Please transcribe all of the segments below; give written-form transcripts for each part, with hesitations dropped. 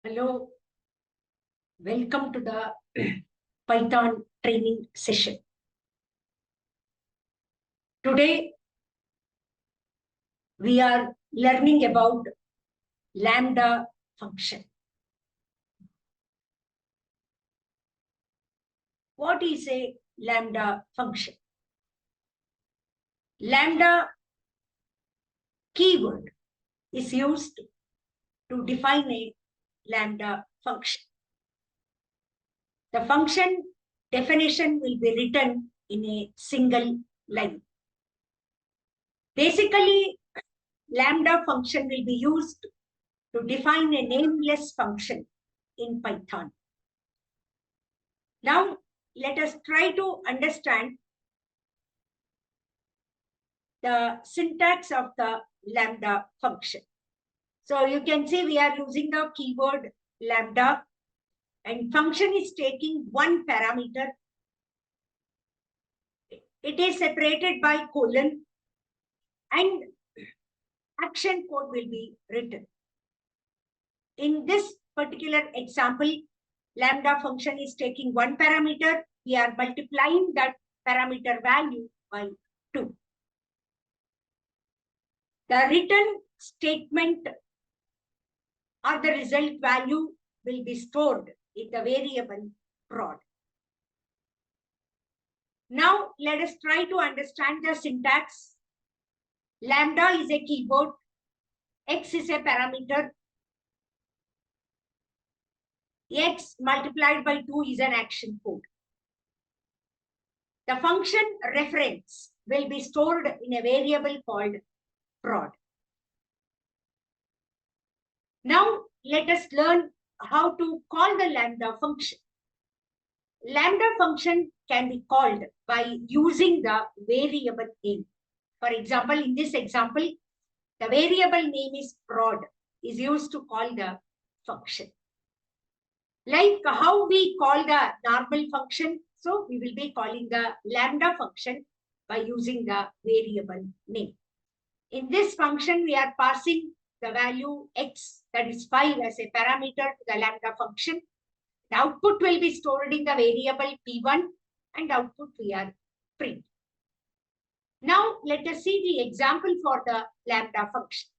Hello, welcome to the Python training session. Today, we are learning about Lambda function. What is a Lambda function? Lambda keyword is used to define a Lambda function. The function definition will be written in a single line. Basically, Lambda function will be used to define a nameless function in Python. Now, let us try to understand the syntax of the Lambda function. So you can see we are using the keyword Lambda, and function is taking one parameter. It is separated by colon, and action code will be written. In this particular example, Lambda function is taking one parameter. We are multiplying that parameter value by 2. The written statement or the result value will be stored in the variable prod. Now, let us try to understand the syntax. Lambda is a keyword, x is a parameter, x multiplied by 2 is an action code. The function reference will be stored in a variable called prod. Now, let us learn how to call the Lambda function. Lambda function can be called by using the variable name. For example, in this example, the variable name is prod is used to call the function. Like how we call the normal function, so we will be calling the Lambda function by using the variable name. In this function, we are passing the value x, that is 5, as a parameter to the Lambda function. The output will be stored in the variable p1, and output we are print. Now, let us see the example for the Lambda function.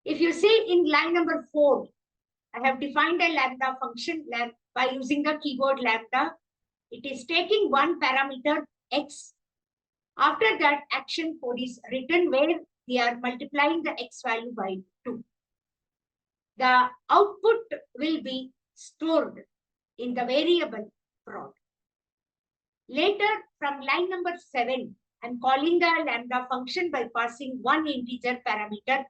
If you see in line number 4, I have defined a Lambda function by using the keyword Lambda. It is taking one parameter x. After that, action code is written where we are multiplying the x value by 2. The output will be stored in the variable prod. Later, from line number 7, I'm calling the Lambda function by passing one integer parameter.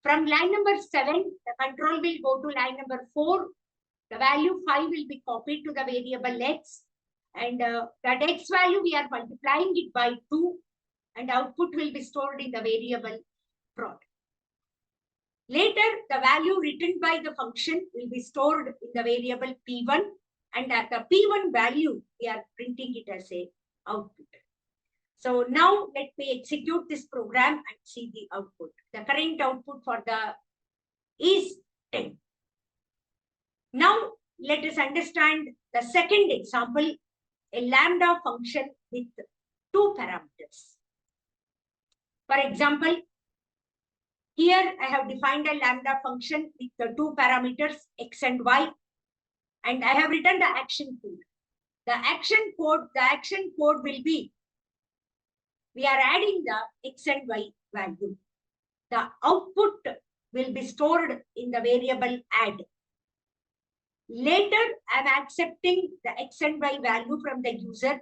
From line number 7, the control will go to line number 4. The value 5 will be copied to the variable x. And that x value, we are multiplying it by 2. And output will be stored in the variable prod. Later, the value written by the function will be stored in the variable p1. And at the p1 value, we are printing it as a output. So now let me execute this program and see the output. The current output for the is 10. Now let us understand the second example, a Lambda function with 2 parameters. For example, here I have defined a Lambda function with the 2 parameters x and y, and I have written the action code. The action code will be, we are adding the x and y value. The output will be stored in the variable add. Later, I am accepting the x and y value from the user.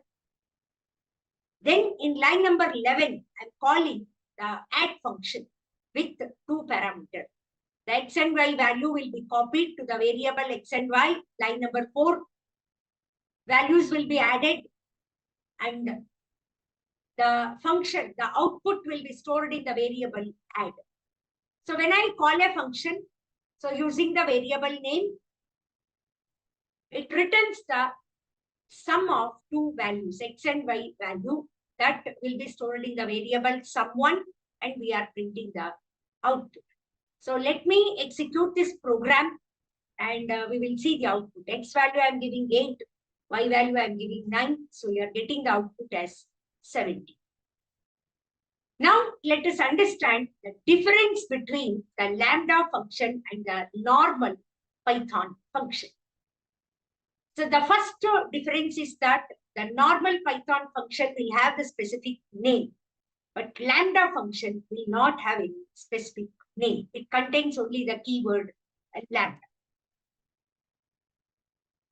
Then in line number 11, I am calling the add function with 2 parameters. The x and y value will be copied to the variable x and y. Line number 4, values will be added, and the function, the output will be stored in the variable add. So when I call a function, so using the variable name, it returns the sum of 2 values, x and y value, that will be stored in the variable sum1, and we are printing the output. So let me execute this program and we will see the output. X value I am giving 8, Y value I am giving 9. So you are getting the output as 70. Now let us understand the difference between the lambda function and the normal Python function. So the first difference is that the normal Python function will have the specific name, but lambda function will not have any specific name. It contains only the keyword lambda.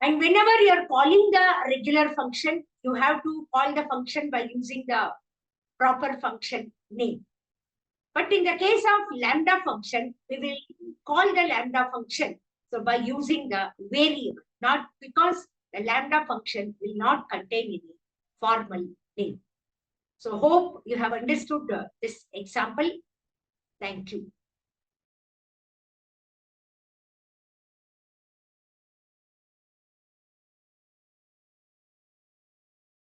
And whenever you are calling the regular function, you have to call the function by using the proper function name. But in the case of lambda function, we will call the lambda function so by using the variable, not because the lambda function will not contain any formal name. So hope you have understood this example. Thank you.